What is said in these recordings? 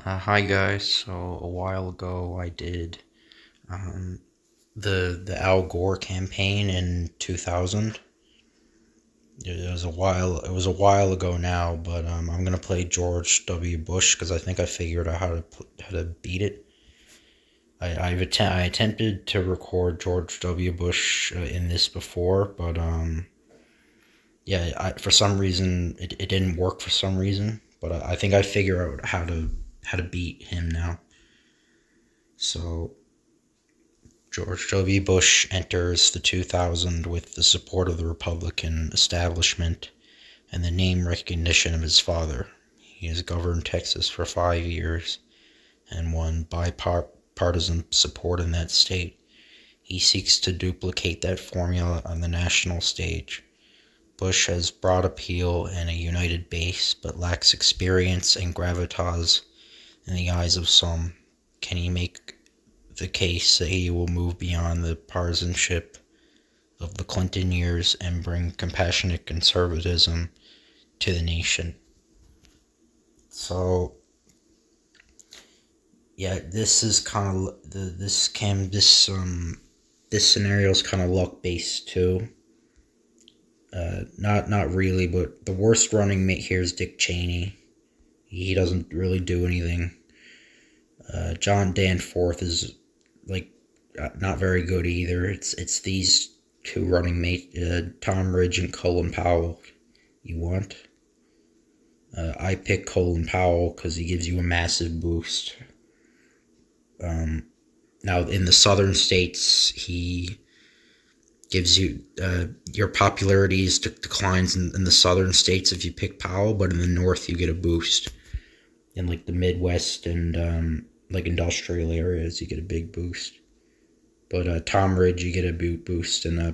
Hi guys. So a while ago, I did um, the Al Gore campaign in 2000. It was a while ago now, but I'm gonna play George W. Bush because I think I figured out how to beat it. I attempted to record George W. Bush in this before, but yeah, for some reason it didn't work for some reason. But I think I figure out how to beat him now. So George W. Bush enters the 2000 with the support of the Republican establishment and the name recognition of his father. He has governed Texas for 5 years and won bipartisan support in that state. He seeks to duplicate that formula on the national stage. Bush has broad appeal and a united base, but lacks experience and gravitas in the eyes of some. Can he make the case that he will move beyond the partisanship of the Clinton years and bring compassionate conservatism to the nation? So yeah, this is kind of this scenario is kind of luck based too. Not really, but the worst running mate here is Dick Cheney. He doesn't really do anything. John Danforth is like not very good either. It's these two running mates, Tom Ridge and Colin Powell. You want? I pick Colin Powell because he gives you a massive boost. Now in the southern states, he gives you your popularity declines in the southern states if you pick Powell, but in the north you get a boost. In like the Midwest and like industrial areas, you get a big boost. But Tom Ridge, you get a boost in I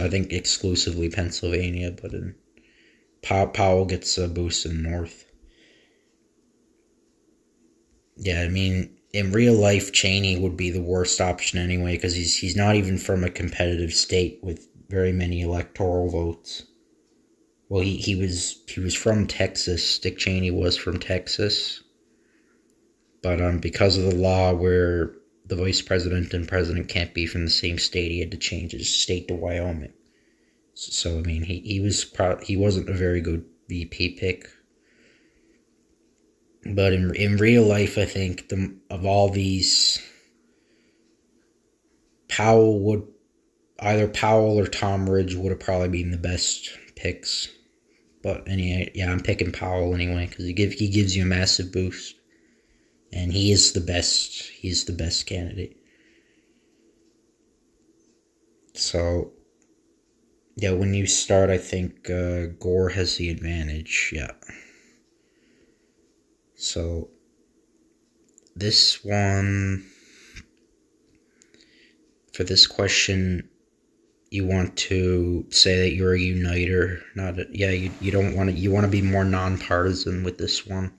think exclusively Pennsylvania, but in Powell gets a boost in the north. Yeah, I mean, in real life, Cheney would be the worst option anyway, because he's not even from a competitive state with very many electoral votes. Well, he was from Texas. Dick Cheney was from Texas, but because of the law where the vice president and president can't be from the same state, he had to change his state to Wyoming. So I mean, he wasn't a very good VP pick. But in real life, I think of all these, Powell would either Powell or Tom Ridge would have probably been the best picks. But anyway, yeah, I'm picking Powell anyway because he gives you a massive boost, and he is the best. He's the best candidate. So yeah, when you start, I think Gore has the advantage. Yeah. So this one, for this question, you want to say that you're a uniter, not a, yeah. You don't want to. You want to be more nonpartisan with this one.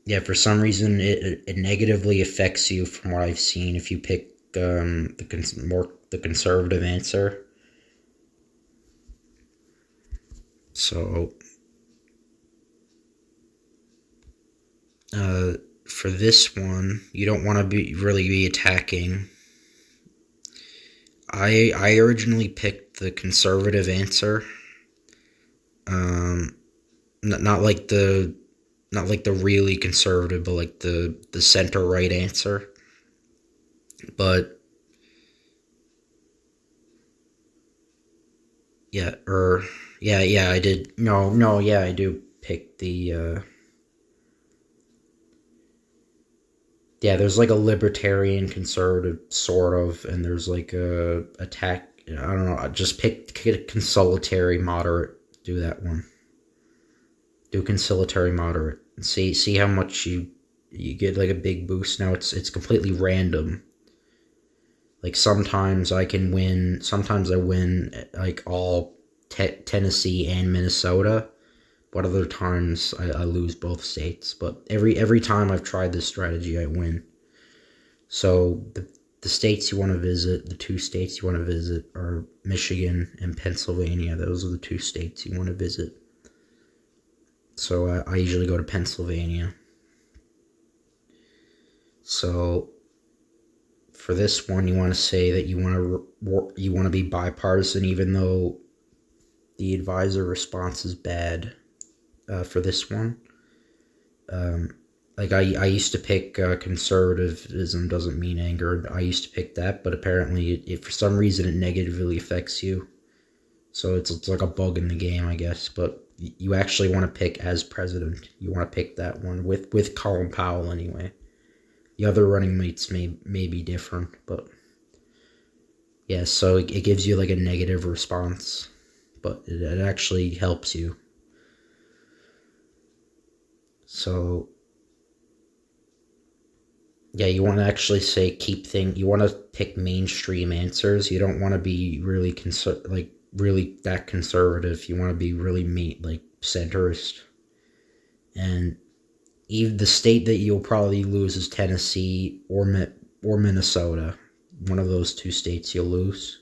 Yeah, for some reason it negatively affects you from what I've seen if you pick the conservative answer. So for this one, you don't want to be attacking. I originally picked the conservative answer. Um, not like the really conservative, but like the center right answer. But yeah, yeah, I did. No, yeah, I do pick the. Yeah, there's like a libertarian conservative sort of, and there's like a attack. I don't know. I just pick a conciliatory moderate. Do that one. Do conciliatory moderate. And see how much you get like a big boost. Now it's completely random. Like sometimes I can win. Sometimes I win like all Tennessee and Minnesota. But other times I lose both states. But every time I've tried this strategy, I win. So the states you want to visit, the two states you want to visit are Michigan and Pennsylvania. Those are the two states you want to visit. So I usually go to Pennsylvania. So for this one, you want to say that you want to be bipartisan, even though the advisor response is bad. For this one, like I used to pick conservatism doesn't mean anger. I used to pick that, but apparently, for some reason, it negatively affects you. So it's like a bug in the game, I guess. But you actually want to pick as president. You want to pick that one with Colin Powell anyway. The other running mates may be different, but yeah. So it gives you like a negative response, but it actually helps you. So yeah, you want to actually say you want to pick mainstream answers. You don't want to be really really that conservative. You want to be really like centrist. And even the state that you'll probably lose is Tennessee or Minnesota. One of those two states you'll lose.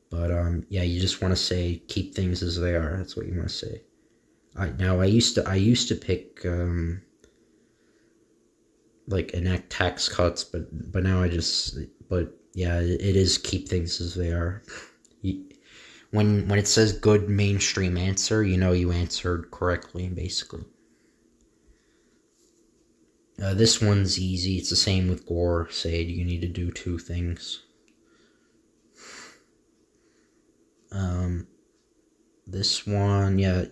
But yeah, you just want to say keep things as they are. That's what you want to say. I used to pick like enact tax cuts, but now but yeah, it is keep things as they are. When it says good mainstream answer, you know you answered correctly, basically. This one's easy. It's the same with Gore. Say you need to do two things. This one, yeah,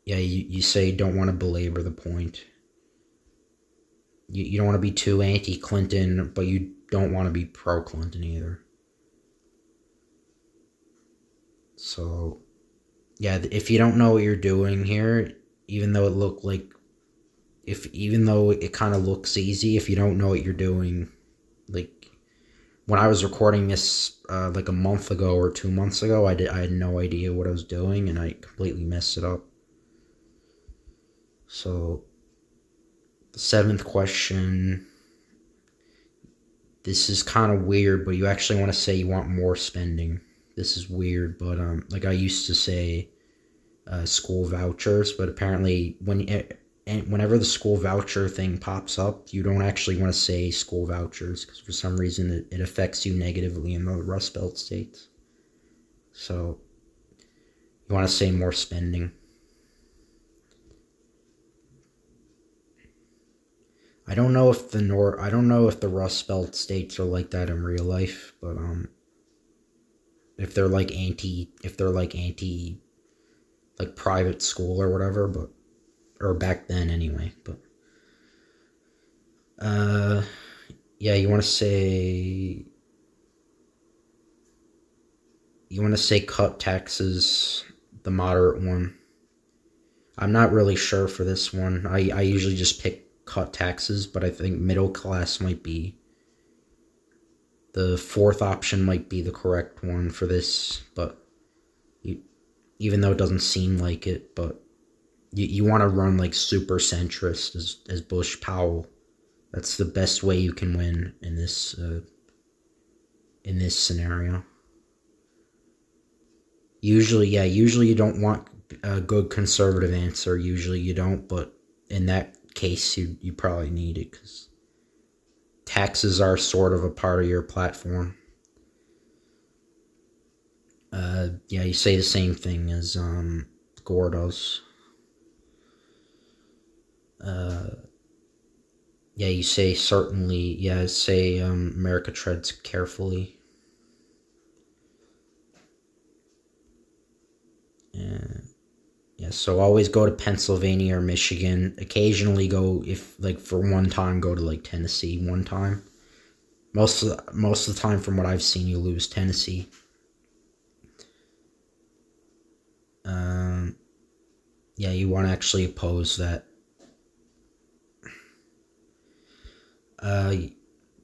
you say don't want to belabor the point. You don't want to be too anti-Clinton, but you don't want to be pro-Clinton either. So, yeah, if you don't know what you're doing here, even though it kind of looks easy, if you don't know what you're doing, like when I was recording this like a month ago or 2 months ago, I had no idea what I was doing and I completely messed it up. So the seventh question, this is kind of weird, but you actually want to say you want more spending. This is weird, but like I used to say school vouchers, but apparently whenever the school voucher thing pops up, you don't actually want to say school vouchers because for some reason it affects you negatively in the Rust Belt states. So you want to say more spending. I don't know if the Rust Belt states are like that in real life, but if they're like anti like private school or whatever, but or back then anyway, but yeah, you want to say cut taxes, the moderate one. I'm not really sure for this one. I usually just pick cut taxes, but I think middle class might be the fourth option, might be the correct one for this, but even though it doesn't seem like it, but you want to run like super centrist as Bush Powell. That's the best way you can win in this scenario. Usually you don't want a good conservative answer. Usually you don't, but in that case you probably need it because taxes are sort of a part of your platform. Yeah, you say the same thing as Gore does. Yeah, you say certainly. Yeah, say America treads carefully. Yeah, so always go to Pennsylvania or Michigan. Occasionally go, if like for one time, go to like Tennessee one time. Most of the time, from what I've seen, you lose Tennessee. Yeah, you want to actually oppose that.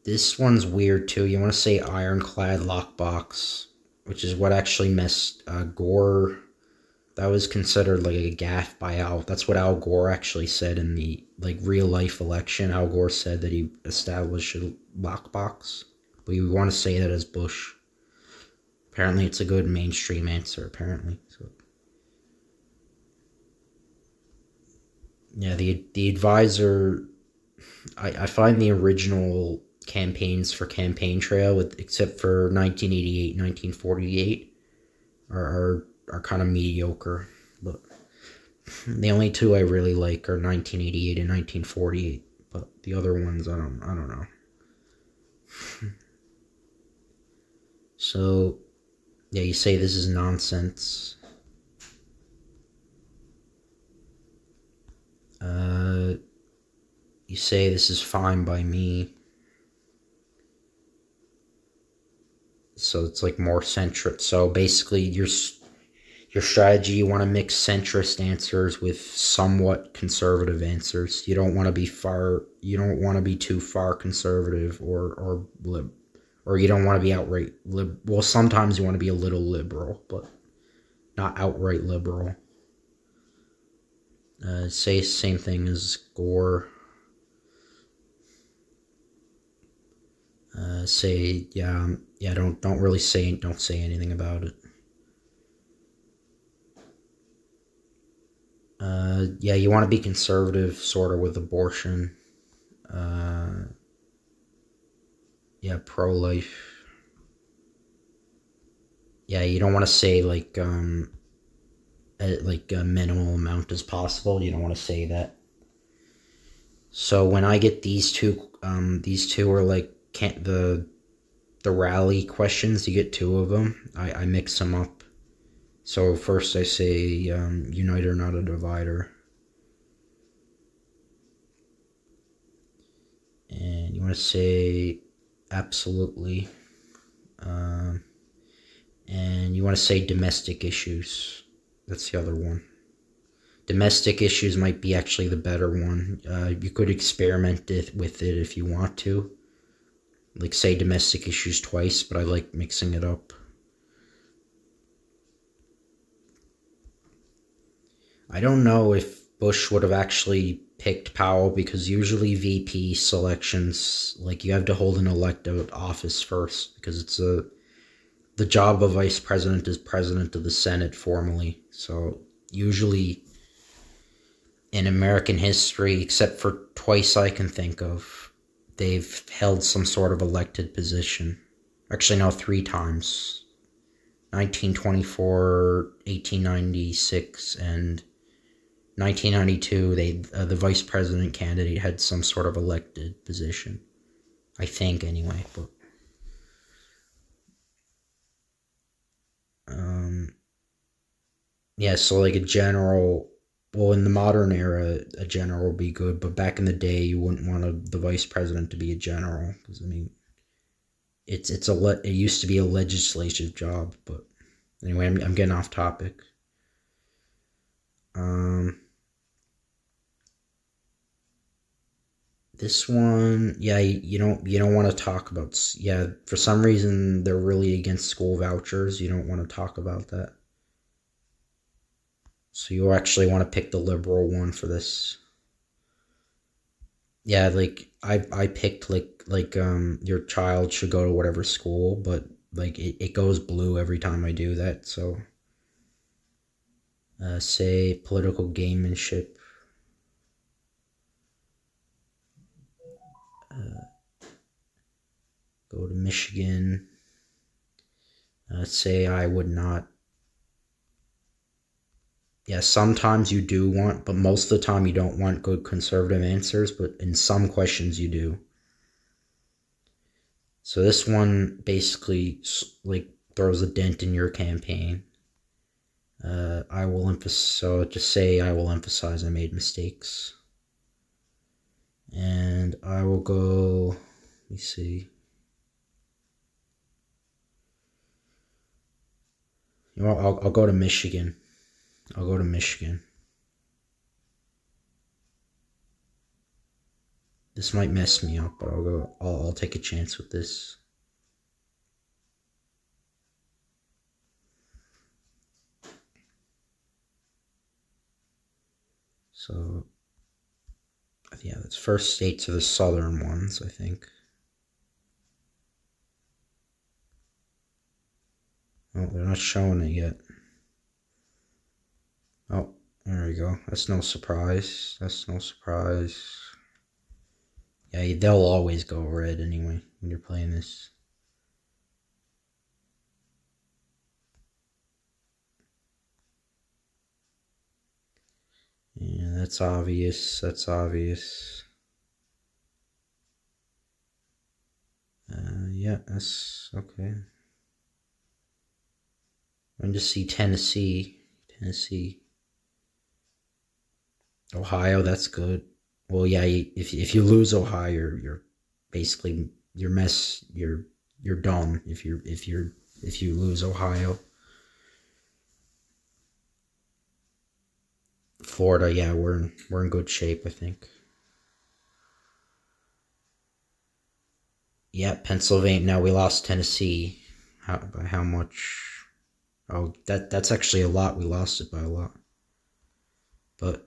This one's weird too. You want to say ironclad lockbox, which is what actually messed Gore. That was considered like a gaffe by Al. That's what Al Gore actually said in the like real life election. Al Gore said that he established a lockbox, but you want to say that as Bush. Apparently, it's a good mainstream answer. Apparently, so Yeah, the advisor. I find the original campaigns for Campaign Trail, with except for 1988, 1948, are kind of mediocre. But the only two I really like are 1988 and 1948. But the other ones, I don't know. So, yeah, you say this is nonsense. You say this is fine by me. So it's like more centrist. So basically, your strategy, you want to mix centrist answers with somewhat conservative answers. You don't want to be far. You don't want to be too far conservative or or you don't want to be outright well. Sometimes you want to be a little liberal, but not outright liberal. Say same thing as Gore. Say yeah. Don't really say anything about it. Yeah, you want to be conservative, sort of, with abortion. Yeah, pro-life. Yeah, you don't want to say like a minimal amount as possible. You don't want to say that. So when I get these two are like can't the rally questions. You get two of them. I mix them up. So first I say uniter, not a divider. And you want to say absolutely. And you want to say domestic issues. That's the other one. Domestic issues might be actually the better one. You could experiment with it if you want to. Like say domestic issues twice, but I like mixing it up. I don't know if Bush would have actually picked Powell, because usually VP selections, like, you have to hold an elected office first, because the job of vice president is president of the Senate formally. So usually in American history, except for twice I can think of, they've held some sort of elected position. Actually, no, three times. 1924, 1896, and 1992, the vice president candidate had some sort of elected position. I think, anyway. But yeah, so like a general. Well, in the modern era, a general would be good, but back in the day, you wouldn't want the vice president to be a general, because I mean, it used to be a legislative job. But anyway, I'm getting off topic. This one, yeah, you don't want to talk about. Yeah, for some reason they're really against school vouchers. You don't want to talk about that. So you actually want to pick the liberal one for this. Yeah, like I picked your child should go to whatever school, but like it goes blue every time I do that. So say political gamemanship. Go to Michigan. Say I would not. Yeah, sometimes you do want, but most of the time you don't want good conservative answers, but in some questions you do. So this one basically like throws a dent in your campaign. I will emphasize. So just say I will emphasize I made mistakes, and I will go. Let me see. You know, I'll go to Michigan. I'll go to Michigan. This might mess me up, but I'll go. I'll take a chance with this. So, yeah, that's first states are the southern ones, I think. Oh, they're not showing it yet. Oh, There we go. That's no surprise. That's no surprise. Yeah, they'll always go red anyway when you're playing this. Yeah, that's obvious. That's obvious. Yeah, that's okay. I'm just see Tennessee. Ohio, that's good. Well, yeah, if you lose Ohio, you're basically you're done if you lose Ohio. Florida, yeah, we're in good shape, I think. Yeah, Pennsylvania. Now we lost Tennessee. By how much? Oh, that's actually a lot. We lost it by a lot. But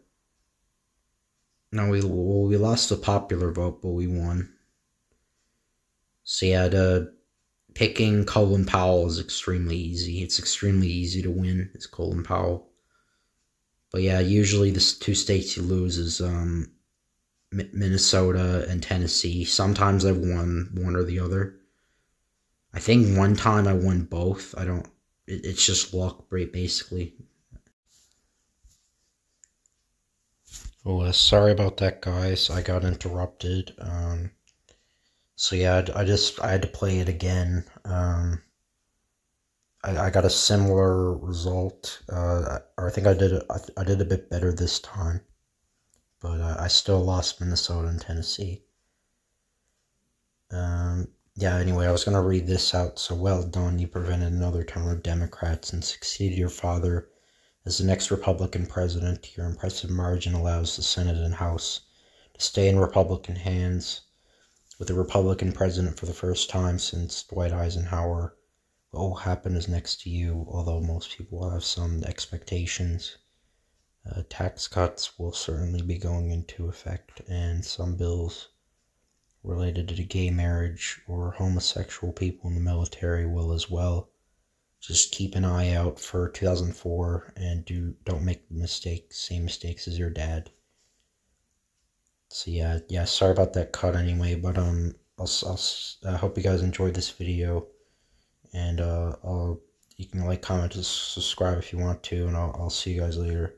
no, we lost the popular vote, but we won. So yeah, picking Colin Powell is extremely easy. It's extremely easy to win. It's Colin Powell. But yeah, usually the two states you lose is Minnesota and Tennessee. Sometimes I've won one or the other. I think one time I won both. I don't. It's just luck, basically. Oh, sorry about that, guys. I got interrupted. So yeah, I had to play it again. I got a similar result. Or I think I did a bit better this time, but I still lost Minnesota and Tennessee. Yeah, anyway, I was going to read this out. So, well done, you prevented another term of Democrats and succeeded your father as the next Republican president. Your impressive margin allows the Senate and House to stay in Republican hands, with a Republican president for the first time since Dwight Eisenhower. What will happen is next to you, although most people have some expectations. Tax cuts will certainly be going into effect, and some bills related to gay marriage or homosexual people in the military will as well. Just keep an eye out for 2004 and don't make the same mistakes as your dad. So yeah, sorry about that cut anyway, but I hope you guys enjoyed this video, and you can like, comment, and subscribe if you want to, and I'll see you guys later.